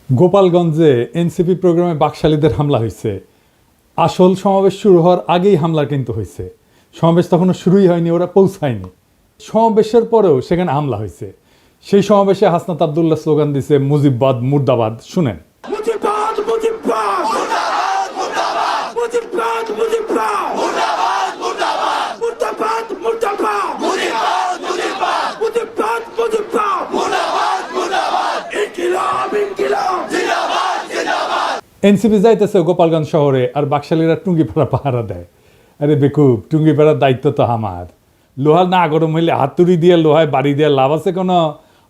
গোপালগঞ্জে এনসিপি প্রোগ্রামে বাকশালীদের হামলা হয়েছে। আসল সমাবেশ শুরু হওয়ার আগেই হামলা কিন্তু হয়েছে। সমাবেশ তখনও শুরুই হয়নি, ওরা পৌঁছায়নি। সমাবেশের পরেও সেখানে হামলা হয়েছে। সেই সমাবেশে হাসনাত আবদুল্লাহ স্লোগান দিছে মুজিববাদ মুর্দাবাদ। শুনেন। মুজিববাদ মুজিববাদ মুর্দাবাদ মুর্দাবাদ মুজিববাদ মুজিববাদ মুর্দাবাদ মুর্দাবাদ মুর্দাবাদ মুর্দাবাদ মুজিববাদ মুজিববাদ মুজিববাদ মুজিববাদ মুর্দাবাদ মুর্দাবাদ ইনকিলাব ইনকিলাব জিন্দাবাদ জিন্দাবাদ। এনসিপি যাইতেছে গোপালগঞ্জ শহরে, আর বাকশালীরা টুঙ্গিপাড়া পাহারা দেয়। আরে বেকুব, টুঙ্গিপাড়ার দায়িত্ব তো আমার। লোহা না গরম হইলে হাতুড়ি দিয়ে লোহায় বাড়ি দিয়ে লাভ আছে কোনো?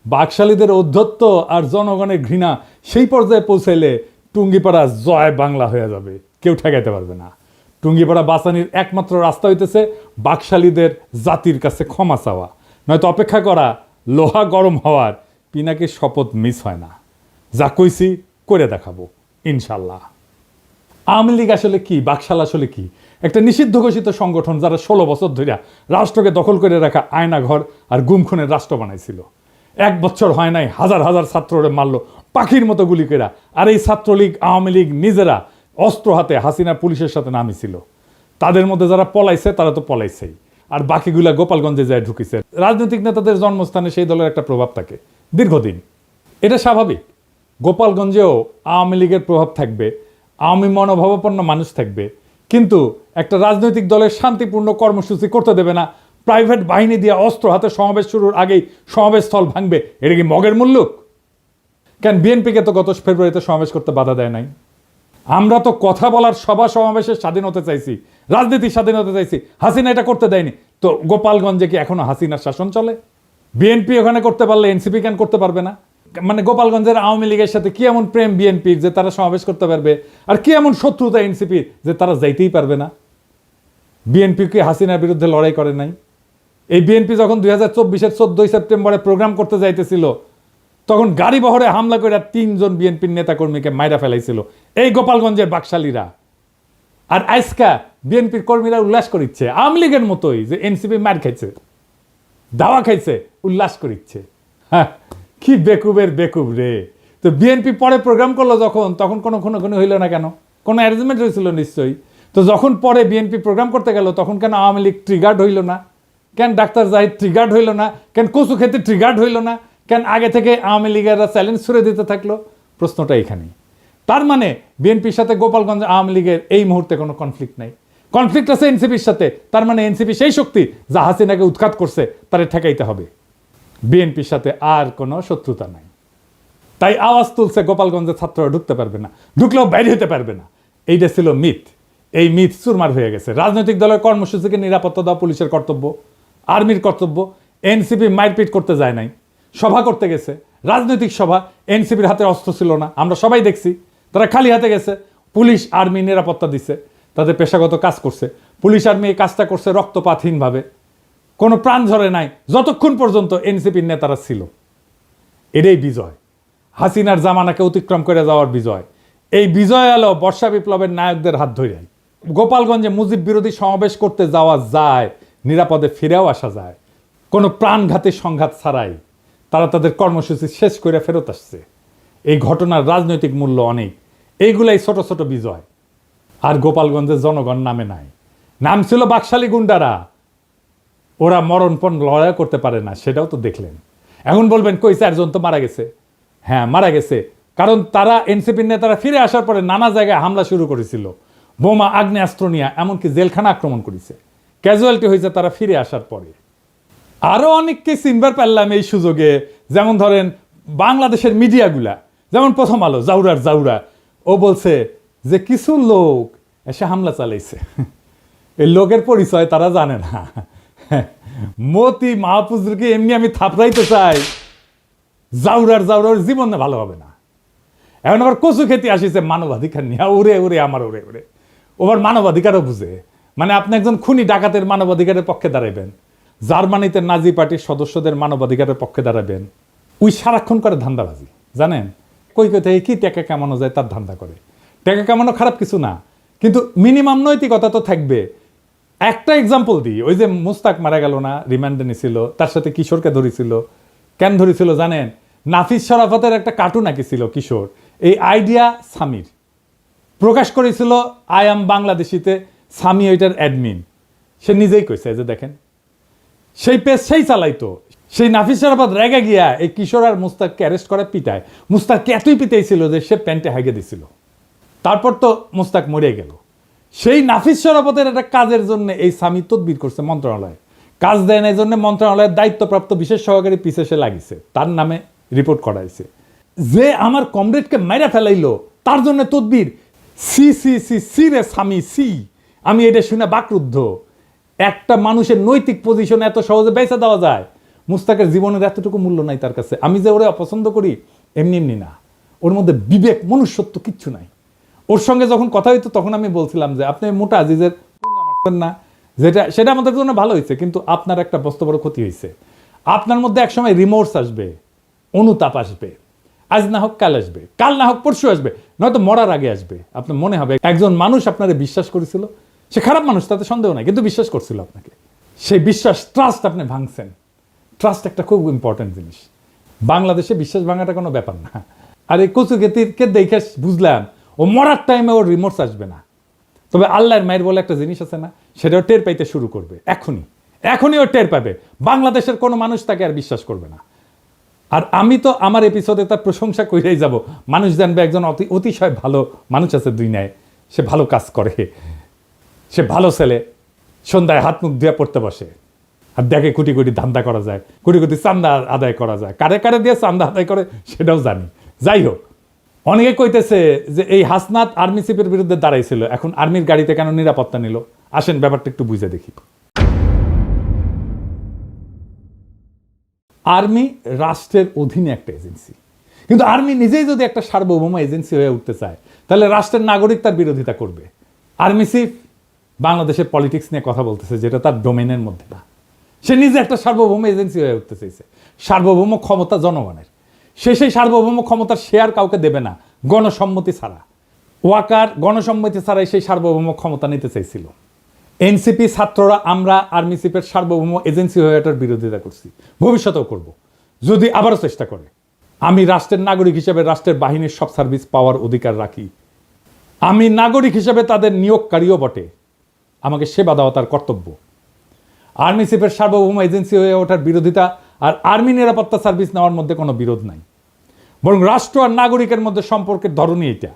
বাকশালীদের ঔদ্ধত্য আর জনগণের ঘৃণা সেই পর্যায়ে পৌঁছাইলে টুঙ্গিপাড়া জয় বাংলা হয়ে যাবে, কেউ ঠেকাইতে পারবে না। টুঙ্গিপাড়া বাঁচানির একমাত্র রাস্তা হইতেছে বাকশালীদের জাতির কাছে ক্ষমা চাওয়া, নয়তো অপেক্ষা করা লোহা গরম হওয়ার। পিনাকির শপথ মিস হয় না। যা কইছি করে দেখাবো ইনশাল্লাহ। আওয়ামী লীগ আসলে কি, বাকশাল আসলে কি? একটা নিষিদ্ধ ঘোষিত সংগঠন যারা 16 বছর ধরে রাষ্ট্রকে দখল করে রাখা আয়নাঘর আর গুমখুনের রাষ্ট্র বানাইছিল। 1 বছর হয় নাই হাজার হাজার ছাত্ররে মারলো পাখির মতো গুলি কেরা। আর এই ছাত্রলীগ আওয়ামী লীগ নিজেরা অস্ত্র হাতে হাসিনা পুলিশের সাথে নামিছিল। তাদের মধ্যে যারা পলাইছে তারা তো পলাইছেই, আর বাকিগুলা গোপালগঞ্জে যায় ঢুকিছে। রাজনৈতিক নেতাদের জন্মস্থানে সেই দলের একটা প্রভাব থাকে দীর্ঘদিন, এটা স্বাভাবিক। গোপালগঞ্জেও আওয়ামী লীগের প্রভাব থাকবে, আওয়ামী মনোভাবাপন্ন মানুষ থাকবে, কিন্তু একটা রাজনৈতিক দলের শান্তিপূর্ণ কর্মসূচি করতে দেবে না। প্রাইভেট বাহিনী দিয়ে অস্ত্র হাতে সমাবেশ শুরুর আগেই সমাবেশ স্থল ভাঙবে, এটা কি মগের মুল্লুক? কেন বিএনপিকে তো গত ফেব্রুয়ারিতে সমাবেশ করতে বাধা দেয় নাই? আমরা তো কথা বলার সভা সমাবেশের স্বাধীন হতে চাইছি, রাজনীতির স্বাধীন হতে চাইছি। হাসিনা এটা করতে দেয়নি, তো গোপালগঞ্জে কি এখনো হাসিনার শাসন চলে? বিএনপি ওখানে করতে পারলে এনসিপি কেন করতে পারবে না? মানে গোপালগঞ্জের আওয়ামী লীগের সাথে কি এমন প্রেম বিএনপির যে তারা সমাবেশ করতে পারবে, আর কি এমন শত্রুতা এনসিপির যে তারা যাইতেই পারবে না? বিএনপি কি হাসিনার বিরুদ্ধে লড়াই করে নাই? এই বিএনপি যখন 2024-এর 14 সেপ্টেম্বরে প্রোগ্রাম করতে যাইতেছিল, তখন গাড়ি বহরে হামলা করে 3 জন বিএনপির নেতাকর্মীকে মাইরা ফেলাইছিল এই গোপালগঞ্জের বাকশালীরা। আর আজকা বিএনপির কর্মীরা উল্লাস করিচ্ছে আওয়ামী লীগের মতোই, যে এনসিপি মার খাইছে, দাওয়া খাইছে, উল্লাস করিচ্ছে। হ্যাঁ, কি বেকুবের বেকুব রে। তো বিএনপি পরে প্রোগ্রাম করলো যখন, তখন কোনো হইল না কেন? কোনো অ্যারেঞ্জমেন্ট হয়েছিল নিশ্চয়ই। তো যখন পরে বিএনপি প্রোগ্রাম করতে গেল, তখন কেন আওয়ামী লীগ ট্রিগার্ড হইল না? কেন ডাক্তার জাহিদ ট্রিগার্ড হইল না? কেন কচু খেতে ট্রিগার্ড হইল না? কেন আগে থেকে আওয়ামী লীগেরা চ্যালেঞ্জ ছুড়ে দিতে থাকলো? প্রশ্নটা এখানেই। তার মানে বিএনপির সাথে গোপালগঞ্জ আওয়ামী লীগের এই মুহূর্তে কোনো কনফ্লিক্ট নাই। কনফ্লিক্ট আছে এনসিপির সাথে। তার মানে এনসিপি সেই শক্তি যা হাসিনাকে উৎখাত করছে, তারে ঠেকাইতে হবে। বিএনপির সাথে আর কোনো শত্রুতা নাই। তাই আওয়াজ তুলছে গোপালগঞ্জের ছাত্ররা ঢুকতে পারবে না, ঢুকলেও বাইরে হতে পারবে না। এইটা ছিল মিথ। এই মিথ চুরমার হয়ে গেছে। রাজনৈতিক দলের কর্মসূচিকে নিরাপত্তা দেওয়া পুলিশের কর্তব্য, আর্মির কর্তব্য। এনসিপি মারপিট করতে যায় নাই, সভা করতে গেছে, রাজনৈতিক সভা। এনসিপির হাতে অস্ত্র ছিল না, আমরা সবাই দেখছি। তারা খালি হাতে গেছে, পুলিশ আর্মি নিরাপত্তা দিছে, তাদের পেশাগত কাজ করছে। পুলিশ আর্মি এই কাজটা করছে রক্তপাতহীনভাবে, কোনো প্রাণ ঝরে নাই, যতক্ষণ পর্যন্ত এনসিপির নেতারা ছিল। এটাই বিজয়, হাসিনার জামানাকে অতিক্রম করে যাওয়ার বিজয়। এই বিজয় এলো বর্ষা বিপ্লবের নায়কদের হাত ধরে। গোপালগঞ্জে মুজিব বিরোধী সমাবেশ করতে যাওয়া যায়, নিরাপদে ফিরেও আসা যায়, কোনো প্রাণঘাতী সংঘাত ছাড়াই। তারা তাদের কর্মসূচি শেষ করে ফেরত আসছে। এই ঘটনার রাজনৈতিক মূল্য অনেক। এইগুলাই ছোট ছোট বিজয়। আর গোপালগঞ্জের জনগণ নামে নাই, নাম ছিল বাকশালী গুন্ডারা। ওরা মরণপণ লড়াই করতে পারে না, সেটাও তো দেখলেন। এখন বলবেন কই 4 জন তো মারা গেছে। হ্যাঁ, মারা গেছে, কারণ তারা এনসিপির নেতারা ফিরে আসার পরে নানা জায়গায় হামলা শুরু করেছিল, বোমা আগ্নেয়াস্ত্র নিয়ে, এমনকি জেলখানা আক্রমণ করেছে। ক্যাজুয়ালিটি হয়েছে তারা ফিরে আসার পরে। আরও অনেককে চিনবার পারলাম এই সুযোগে। যেমন ধরেন বাংলাদেশের মিডিয়াগুলা, যেমন প্রথম আলো, জাউরা, ও বলছে যে কিছু লোক এসে হামলা চালাইছে। এই লোকের পরিচয় তারা জানে না। মতি মাহফুজকে এমনি আমি থাপড়াইতে চাই, জাউরার জীবন ভালো হবে না। এখন আবার কচু খেতে আসিছে মানবাধিকার নিয়ে, ওরে আমার ওরে। ওবার মানবাধিকারও বুঝে। মানে আপনি একজন খুনি ডাকাতের মানবাধিকারের পক্ষে দাঁড়াবেন, জার্মানিতে নাজি পার্টির সদস্যদের মানবাধিকারের পক্ষে দাঁড়াবেন। ওই সারাক্ষণ করে ধান্দাবাজি, জানেন? কই থেকে কি টাকা কামানো যায় তার ধান্দা করে। টাকা কামানো খারাপ কিছু না, কিন্তু মিনিমাম নৈতিকতা তো থাকবে। একটা এক্সাম্পল দিই, ওই যে মুস্তাক মারা গেল না, রিমান্ডে নিছিল, তার সাথে কিশোরকে ধরেছিল। কেন ধরেছিল জানেন? নাফিস শরাফতের একটা কার্টুন আঁকিছিল কিশোর, এই আইডিয়া সামির প্রকাশ করেছিল আই অ্যাম বাংলাদেশিতে। সামি ওইটার অ্যাডমিন, সে নিজেই কইছে যে দেখেন সেই পেজ সেই চালাইতো। সেই নাফিস শরাফত রেগে গিয়া এই কিশোর আর মুস্তাককে অ্যারেস্ট করে পিটায়। মুস্তাককে এতই পিটাইছিল যে সে প্যান্টে হাগে দিছিল। তারপর তো মুস্তাক মরে গেল। সেই নাফিস শরাফতের একটা কাজের জন্য এই সামি তদবির করছে মন্ত্রণালয়ে, কাজ দেয় না এই জন্য মন্ত্রণালয়ের দায়িত্বপ্রাপ্ত বিশেষ সহকারী পিছে সে লাগিছে, তার নামে রিপোর্ট করাইছে। যে আমার কমরেডকে মাইরা ফেলাইলো তার জন্য তদবির। সি সি সি সি রে সামি সি। আমি এটা শুনে বাকরুদ্ধ। একটা মানুষের নৈতিক পজিশন এত সহজে বেঁচে দেওয়া যায়? মুস্তাকের জীবনের এতটুকু মূল্য নাই তার কাছে। আমি যে ওরে অপছন্দ করি এমনি এমনি না, ওর মধ্যে বিবেক মনুষ্যত্ব কিচ্ছু নাই। ওর সঙ্গে যখন কথা হইতো তখন আমি বলছিলাম যে আপনি মোটা আজিজের মারছেন না, সেটা আমাদের জন্য ভালো হয়েছে, কিন্তু আপনার একটা বস্ত বড় ক্ষতি হয়েছে। আপনার মধ্যে একসময় রিমোর্স আসবে, অনুতাপ আসবে। আজ না হোক কাল আসবে, কাল না হোক পরশু আসবে, নয়তো মরার আগে আসবে। আপনার মনে হবে একজন মানুষ আপনারে বিশ্বাস করেছিল, সে খারাপ মানুষ তাতে সন্দেহ নাই, কিন্তু বিশ্বাস করছিল আপনাকে। সেই বিশ্বাস, ট্রাস্ট আপনি ভাঙছেন। ট্রাস্ট একটা খুব ইম্পর্টেন্ট জিনিস। বাংলাদেশে বিশ্বাস ভাঙাটা কোনো ব্যাপার না। আর এই কচুকেতিরকে দেখে বুঝলাম ও মরার টাইমে ওর রিমোর্স আসবে না। তবে আল্লাহর মায়ের বলে একটা জিনিস আছে না, সেটাও টের পাইতে শুরু করবে এখনই ও টের পাবে। বাংলাদেশের কোনো মানুষ তাকে আর বিশ্বাস করবে না। আর আমি তো আমার এপিসোডে তার প্রশংসা করেই যাব। মানুষ জানবে একজন অতিশয় ভালো মানুষ আছে দুনিয়ায়, সে ভালো কাজ করে, সে ভালো ছেলে। সন্ধ্যায় হাত মুখ ধুয়ে পড়তে বসে আর দেখে কোটি কোটি ধান্দা করা যায়, কোটি কোটি চান্দা আদায় করা যায়। কারে কারে দিয়ে চান্দা আদায় করে সেটাও জানি। যাই হোক, অনেকে কইতেছে যে এই হাসনাত আর্মি চিফের বিরুদ্ধে দাঁড়াইছিল, এখন আর্মির গাড়িতে কেন নিরাপত্তা নিল? আসেন ব্যাপারটা একটু বুঝে দেখি। আর্মি রাষ্ট্রের অধীনে একটা এজেন্সি, কিন্তু আর্মি নিজেই যদি একটা সার্বভৌম এজেন্সি হয়ে উঠতে চায় তাহলে রাষ্ট্রের নাগরিক তার বিরোধিতা করবে। আর্মি চিফ বাংলাদেশের পলিটিক্স নিয়ে কথা বলতেছে, যেটা তার ডোমেনের মধ্যে না। সে নিজে একটা সার্বভৌম এজেন্সি হয়ে উঠতে চাইছে। সার্বভৌম ক্ষমতা জনগণের, সেই সার্বভৌম ক্ষমতার শেয়ার কাউকে দেবে না গণসম্মতি ছাড়া। ওয়াকার গণসম্মতি ছাড়াই সেই সার্বভৌম ক্ষমতা নিতে চাইছিল। এনসিপি ছাত্ররা আমরা আর্মি চিফের সার্বভৌম এজেন্সি হয়ে এটার বিরোধিতা করছি, ভবিষ্যতেও করব যদি আবারও চেষ্টা করে। আমি রাষ্ট্রের নাগরিক হিসেবে রাষ্ট্রের বাহিনীর সব সার্ভিস পাওয়ার অধিকার রাখি। আমি নাগরিক হিসেবে তাদের নিয়োগকারীও বটে, আমাকে সেবা দেওয়া তার কর্তব্য। আর্মি চিফের সার্বভৌম এজেন্সি হয়ে ওঠার বিরোধিতা আর আর্মি নিরাপত্তা সার্ভিস নেওয়ার মধ্যে কোনো বিরোধ নাই, বরং রাষ্ট্র আর নাগরিকের মধ্যে সম্পর্কের ধরনই এটা।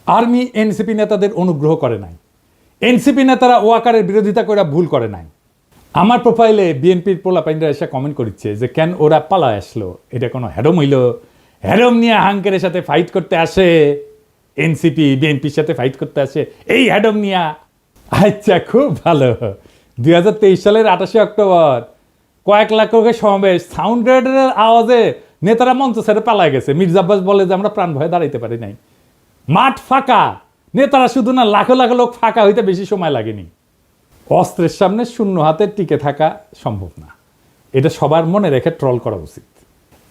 আর্মি এনসিপি নেতাদের অনুগ্রহ করে নাই, এনসিপি নেতারা ওয়াকারের বিরোধিতা করে ভুল করে নাই। আমার প্রোফাইলে বিএনপির পোলাপাইনরা এসে কমেন্ট করছে যে কেন ওরা পালায় আসলো, এটা কোনো হ্যাডম হইল? হ্যাডম নিয়ে হাঙ্কের সাথে ফাইট করতে আসে এনসিপি, বিএনপির সাথে ফাইট করতে আসে এই হ্যাডম নিয়া। আচ্ছা, খুব ভালো। 2023 সালের 28 অক্টোবর কয়েক লাখ লোকের সমাবেশ, সাউন্ড গ্রেডের আওয়াজে নেতারা মঞ্চ ছেড়ে পালায় গেছে। মির্জা আব্বাস বলে যে আমরা প্রাণ ভয়ে দাঁড়াইতে পারি নাই। মাঠ ফাঁকা, নেতারা শুধু না লাখো লাখো লোক ফাঁকা হইতে বেশি সময় লাগেনি। অস্ত্রের সামনে শূন্য হাতে টিকে থাকা সম্ভব না, এটা সবার মনে রেখে ট্রল করা উচিত।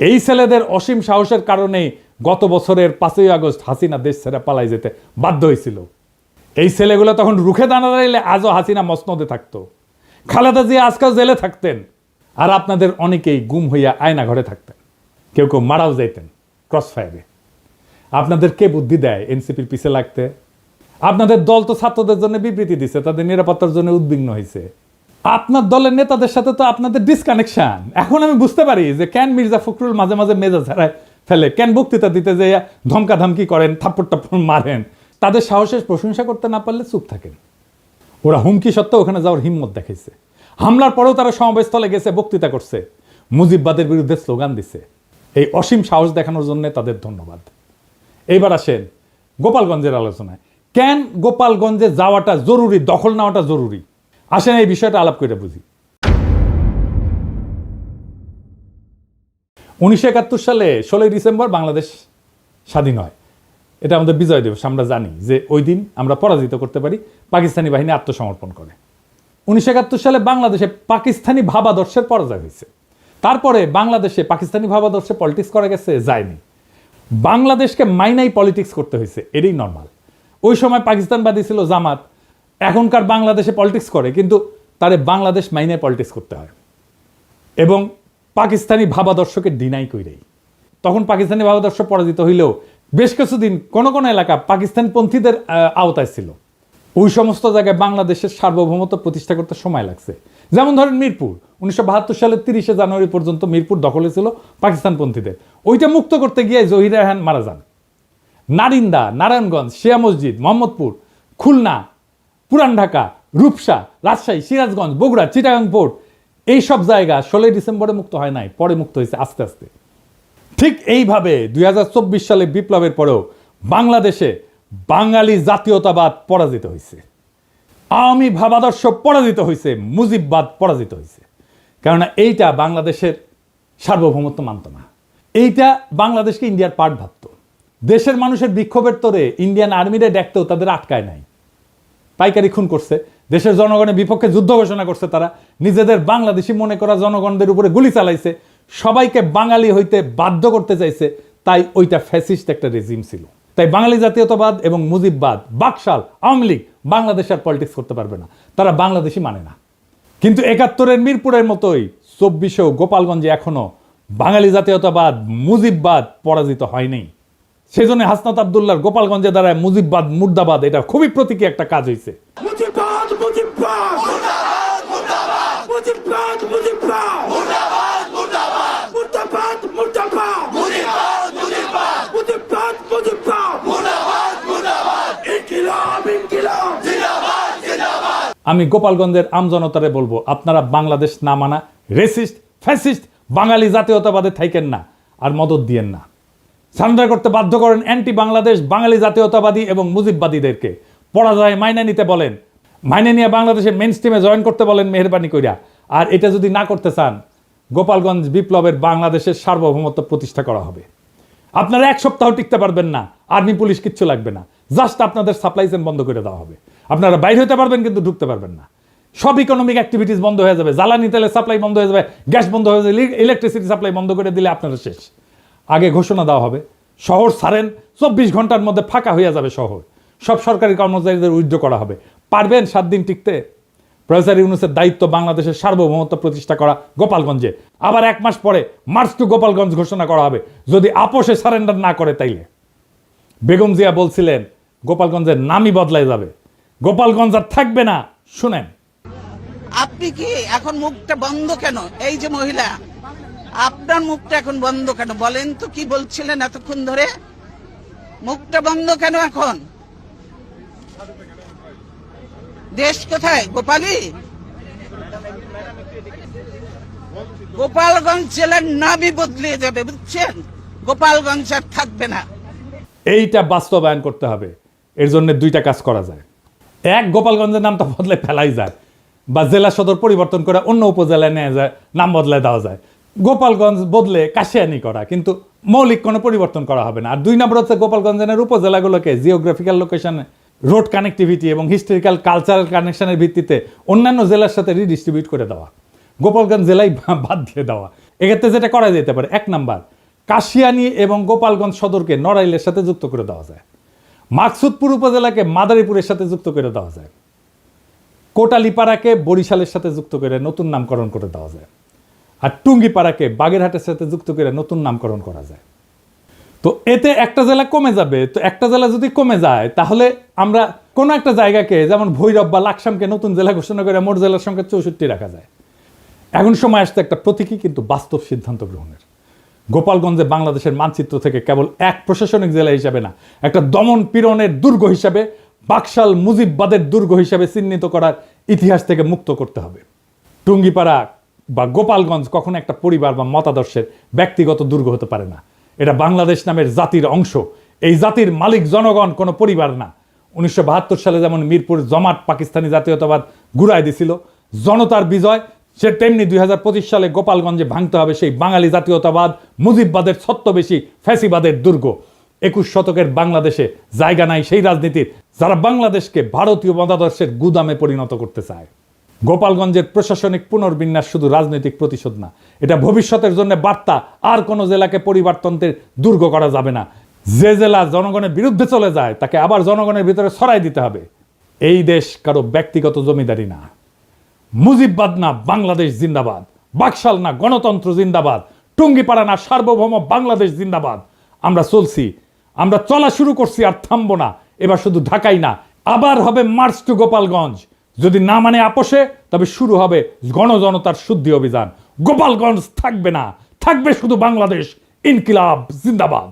এই ছেলেদের অসীম সাহসের কারণেই গত বছরের 5ই আগস্ট হাসিনা দেশ ছেড়ে পালাই যেতে বাধ্য হয়েছিল। এই ছেলেগুলো তখন রুখে দাঁড়াইলে আজও হাসিনা মসনদে থাকতো, খালেদা জিয়া আজকাল জেলে থাকতেন, আর আপনাদের অনেকেই গুম হইয়া আয়না ঘরে থাকতেন, কেউ কেউ মারাও যাইতেন ক্রস ফায়ারে। আপনাদের কে বুদ্ধি দেয় এনসিপির পিছে লাগতে? আপনাদের দল তো ছাত্রদের জন্য বিবৃতি দিছে, তাদের নিরাপত্তার জন্য উদ্বিগ্ন হয়েছে। আপনার দলের নেতাদের সাথে তো আপনাদের ডিসকানেকশন। এখন আমি বুঝতে পারি যে কেন মির্জা ফখরুল মাঝে মাঝে মেজাজ হারায় ফেলে, কেন বক্তৃতা দিতে যে ধমকা ধমকি করেন, থাপ্পড় টাপ্পড় মারেন। তাদের সাহসের প্রশংসা করতে না পারলে চুপ থাকেন। ওরা হুমকি সত্ত্বেও ওখানে যাওয়ার হিম্মত দেখাইছে। হামলার পরেও তারা সমাবেশস্থলে গেছে, বক্তৃতা করছে, মুজিববাদের বিরুদ্ধে স্লোগান দিছে। এই অসীম সাহস দেখানোর জন্য তাদের ধন্যবাদ। এইবার আসেন গোপালগঞ্জের আলোচনায়। কেন গোপালগঞ্জে যাওয়াটা জরুরি, দখল নেওয়াটা জরুরি? আসেন এই বিষয়টা আলাপ করে বুঝি। 1971 সালে 16ই ডিসেম্বর বাংলাদেশ স্বাধীন হয়। এটা আমাদের বিজয় দিবস। আমরা জানি যে ওই দিন আমরা পরাজিত করতে পারি, পাকিস্তানি বাহিনী আত্মসমর্পণ করে। 1971 সালে বাংলাদেশে পাকিস্তানি ভাবাদর্শের পরাজয় হয়েছে। তারপরে বাংলাদেশে পাকিস্তানি ভাবাদর্শে পলিটিক্স করা গেছে, যায়নি। বাংলাদেশকে মাইনাই পলিটিক্স করতে হয়েছে, এটাই নর্মাল। ওই সময় পাকিস্তানবাদী ছিল জামাত, এখনকার বাংলাদেশে পলিটিক্স করে, কিন্তু তারে বাংলাদেশ মাইনাই পলিটিক্স করতে হয় এবং পাকিস্তানি ভাবাদর্শকে ডিনাই কইরেই। তখন পাকিস্তানি ভাবাদর্শ পরাজিত হইলেও বেশ কিছুদিন কোন কোন এলাকা পাকিস্তানপন্থীদের আওতায় ছিল। ওই সমস্ত জায়গায় বাংলাদেশের সার্বভৌমত্ব প্রতিষ্ঠা করতে সময় লাগছে। যেমন ধরেন মিরপুর 1972 সালের 30শে জানুয়ারি পর্যন্ত মিরপুর দখলে ছিল পাকিস্তানপন্থীদের। ওইটা মুক্ত করতে গিয়ে জহির রায়হান মারা যান। নারিন্দা, নারায়ণগঞ্জ, শিয়া মসজিদ, মোহাম্মদপুর, খুলনা, পুরান ঢাকা, রূপসা, রাজশাহী, সিরাজগঞ্জ, বগুড়া, চিটাগাং পোর্ট, এইসব জায়গা 16 ডিসেম্বরে মুক্ত হয় নাই, পরে মুক্ত হয়েছে আস্তে আস্তে। ঠিক এইভাবে 2024 সালে বিপ্লবের পরেও বাংলাদেশে বাঙালি জাতীয়তাবাদ পরাজিত হয়েছে, আওয়ামী ভাবাদর্শ পরাজিত হয়েছে, মুজিববাদ পরাজিত হয়েছে। কেননা এইটা বাংলাদেশের সার্বভৌমত্ব মানত না, এইটা বাংলাদেশকে ইন্ডিয়ার পার্ট ভাবত। দেশের মানুষের বিক্ষোভের তোরে ইন্ডিয়ান আর্মিরে ডাকতেও তাদের আটকায় নাই, পাইকারি খুন করছে, দেশের জনগণের বিপক্ষে যুদ্ধ ঘোষণা করছে, তারা নিজেদের বাংলাদেশি মনে করা জনগণদের উপরে গুলি চালাইছে, সবাইকে বাঙালি হইতে বাধ্য করতে চাইছে। তাই ওইটা ফ্যাসিস্ট একটা রেজিম ছিল। তাই বাঙালি জাতীয়তাবাদ এবং মুজিববাদ, বাকশাল, আওয়ামী লীগ বাংলাদেশ আর পলিটিক্স করতে পারবে না, তারা বাংলাদেশি মানে না। কিন্তু 71-এর মিরপুরের মতোই 24-এও গোপালগঞ্জে এখনো বাঙালি জাতীয়তাবাদ, মুজিববাদ পরাজিত হয়নি। সেই জন্য হাসনাত আব্দুল্লাহর গোপালগঞ্জে দাঁড়ায় মুজিববাদ মুর্দাবাদ, এটা খুবই প্রতীকী একটা কাজ হয়েছে। মুজিববাদ মুজিববাদ মুর্দাবাদ মুর্দাবাদ মুজিববাদ মুজিববাদ মুর্দাবাদ মুর্দাবাদ মুর্দাবাদ মুর্দাবাদ মুজিববাদ মুজিববাদ মুজিববাদ মুজিববাদ মুর্দাবাদ মুর্দাবাদ ইনকিলাব ইনকিলাব জিন্দাবাদ জিন্দাবাদ। আমি গোপালগঞ্জের আমজনতারে বলবো, আপনারা বাংলাদেশ না মানা রেসিস্ট, ফ্যাসিস্ট বাঙালি জাতীয়তাবাদে থাকেন না, আর মদত দিয়েন না। সারেন্ডার করতে বাধ্য করেন অ্যান্টি বাংলাদেশ বাঙালি জাতীয়তাবাদী এবং মুজিববাদীদেরকে। পরাজয় মাইনে নিতে বলেন, মাইনে নিয়ে বাংলাদেশের মেইন স্ট্রিমে জয়েন করতে বলেন মেহেরবানি কইরা। আর এটা যদি না করতে চান, গোপালগঞ্জ বিপ্লবের বাংলাদেশের সার্বভৌমত্ব প্রতিষ্ঠা করা হবে। আপনারা এক সপ্তাহ টিকতে পারবেন না, আর্মি পুলিশ কিচ্ছু লাগবে না, জাস্ট আপনাদের সাপ্লাই চেইন বন্ধ করে দেওয়া হবে। আপনারা বাইরে হতে পারবেন কিন্তু ঢুকতে পারবেন না। সব ইকোনমিক অ্যাক্টিভিটিস বন্ধ হয়ে যাবে, জ্বালানি তেলের সাপ্লাই বন্ধ হয়ে যাবে, গ্যাস বন্ধ হয়ে যাবে, ইলেকট্রিসিটি সাপ্লাই বন্ধ করে দিলে আপনারা শেষ। আগে ঘোষণা দেওয়া হবে, শহর ছাড়েন, 24 ঘন্টার মধ্যে ফাঁকা হয়ে যাবে শহর, সব সরকারি কর্মচারীদের উইথড্র করা হবে। পারবেন 7 দিন টিকতে? প্রফেসর ইউনূসের দায়িত্ব বাংলাদেশের সার্বভৌমত্ব প্রতিষ্ঠা করা গোপালগঞ্জে। আবার 1 মাস পরে মার্চ টু গোপালগঞ্জ ঘোষণা করা হবে, যদি আপোষে সারেন্ডার না করে তাইলে। বেগম জিয়া বলছিলেন গোপালগঞ্জের নামই বদলায় যাবে, গোপালগঞ্জ আর থাকবে না। শুনেন, আপনি কি এখন মুখটা বন্ধ কেন? এই যে মহিলা, আপনার মুখটা এখন বন্ধ কেন বলেন তো? কি বলছিলেন এতক্ষণ ধরে? মুখটা বন্ধ কেন এখন? দেশ কোথায়? গোপালী? গোপালগঞ্জ জেলার নামই বদলে যাবে, বুঝছেন? গোপালগঞ্জ আর থাকবে না। এইটা বাস্তবায়ন করতে হবে। এর জন্য 2টা কাজ করা যায়। এক, গোপালগঞ্জের নামটা বদলে ফেলাই যায়, বা জেলা সদর পরিবর্তন করে অন্য উপজেলায় নিয়ে যায়, নাম বদলে দেওয়া যায়। গোপালগঞ্জ বদলে কাশিয়ানি করা, কিন্তু মৌলিক কোনো পরিবর্তন করা হবে না। আর 2 নম্বর হচ্ছে গোপালগঞ্জের উপজেলাগুলোকে জিওগ্রাফিক্যাল লোকেশনে, রোড কানেক্টিভিটি এবং হিস্টোরিক্যাল কালচারাল কানেকশনের ভিত্তিতে অন্যান্য জেলার সাথে রিডিস্ট্রিবিউট করে দেওয়া, গোপালগঞ্জ জেলায় বাদ দিয়ে দেওয়া। এক্ষেত্রে যেটা করা যেতে পারে, 1 নাম্বার, কাশিয়ানি এবং গোপালগঞ্জ সদরকে নড়াইলের সাথে যুক্ত করে দেওয়া যায়, মাকসুদপুর উপজেলাকে মাদারীপুরের সাথে যুক্ত করে দেওয়া যায়, কোটালীপাড়াকে বরিশালের সাথে যুক্ত করে নতুন নামকরণ করে দেওয়া যায়, আর টুঙ্গিপাড়াকে বাগেরহাটের সাথে যুক্ত করে নতুন নামকরণ করা যায়। তো এতে একটা জেলা কমে যাবে। তো একটা জেলা যদি কমে যায়, তাহলে আমরা কোনো একটা জায়গাকে, যেমন ভৈরব বা লাকসামকে নতুন জেলা ঘোষণা করে মোট জেলার সংখ্যা 64 রাখা যায়। এখন সময় আসছে একটা প্রতীকী কিন্তু বাস্তব সিদ্ধান্ত গ্রহণের। গোপালগঞ্জে বাংলাদেশের মানচিত্র থেকে কেবল এক প্রশাসনিক জেলা হিসাবে না, একটা দমন পীড়নের দুর্গ হিসাবে, বাকশাল মুজিববাদের দুর্গ হিসাবে চিহ্নিত করার ইতিহাস থেকে মুক্ত করতে হবে। টুঙ্গিপাড়া বা গোপালগঞ্জ কখনো একটা পরিবার বা মতাদর্শের ব্যক্তিগত দুর্গ হতে পারে না। এটা বাংলাদেশ নামের জাতির অংশ। এই জাতির মালিক জনগণ, কোনো পরিবার না। 1972 সালে যেমন মিরপুর জমাট পাকিস্তানি জাতীয়তাবাদ ঘুরাই দিছিল, জনতার বিজয়, সে তেমনি 2025 সালে গোপালগঞ্জে ভাঙতে হবে সেই বাঙালি জাতীয়তাবাদ, মুজিববাদের ছত্রবেশী ফ্যাসিবাদের দুর্গ। 21 শতকের বাংলাদেশে জায়গা নাই সেই রাজনীতির যারা বাংলাদেশকে ভারতীয় মতাদর্শের গুদামে পরিণত করতে চায়। গোপালগঞ্জের প্রশাসনিক পুনর্বিন্যাস শুধু রাজনৈতিক প্রতিশোধ না, এটা ভবিষ্যতের জন্য বার্তা। আর কোনো জেলাকে পরিবর্তনের দুর্গ করা যাবে না। যে জেলা জনগণের বিরুদ্ধে চলে যায়, তাকে আবার জনগণের ভিতরে ছড়াই দিতে হবে। এই দেশ কারো ব্যক্তিগত জমিদারি না। মুজিববাদ না বাংলাদেশ জিন্দাবাদ, বাকশাল না গণতন্ত্র জিন্দাবাদ, টুঙ্গিপাড়া না সার্বভৌম বাংলাদেশ জিন্দাবাদ। আমরা চলছি, আমরা চলা শুরু করছি, আর থামবো না। এবার শুধু ঢাকাই না, আবার হবে মার্চ টু গোপালগঞ্জ। যদি না মানে আপোষে, তবে শুরু হবে গণজনতার শুদ্ধি অভিযান। গোপালগঞ্জ থাকবে না, থাকবে শুধু বাংলাদেশ। ইনকিলাব জিন্দাবাদ।